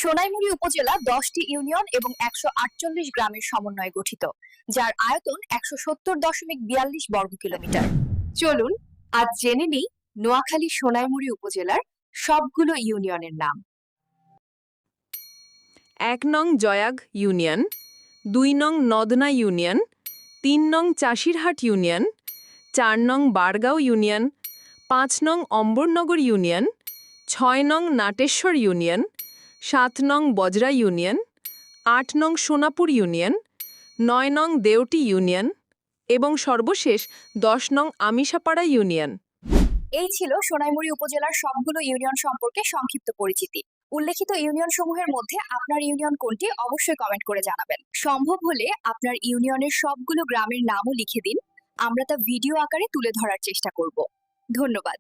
সোনাইমুড়ি উপজেলা 10টি ইউনিয়ন এবং 148 গ্রামের সমন্বয়ে গঠিত, যার আয়তন 170.42 বর্গ কিলোমিটার। চলুন আজ জেনে নিই নোয়াখালী সোনাইমুড়ি উপজেলার সবগুলো ইউনিয়নের নাম। ১ নং জয়াগ ইউনিয়ন, ২ নং নদনা ইউনিয়ন, ৩ নং চাষিরহাট ইউনিয়ন, ৪ নং বারগাঁও ইউনিয়ন, ৫ নং অম্বরনগর ইউনিয়ন, ৬ নং নাটেশ্বর ইউনিয়ন, ৭ নং বজরা ইউনিয়ন, ৮ নং সোনাপুর ইউনিয়ন, ৯ নং দেওটি ইউনিয়ন এবং সর্বশেষ ১০ নং আমিশাপাড়া ইউনিয়ন। এই ছিল সোনাইমুড়ি উপজেলার সবগুলো ইউনিয়ন সম্পর্কে সংক্ষিপ্ত পরিচিতি। উল্লেখিত ইউনিয়ন সমূহের মধ্যে আপনার ইউনিয়ন কোনটি অবশ্যই কমেন্ট করে জানাবেন। সম্ভব হলে আপনার ইউনিয়নের সবগুলো গ্রামের নামও লিখে দিন, আমরা তা ভিডিও আকারে তুলে ধরার চেষ্টা করব। ধন্যবাদ।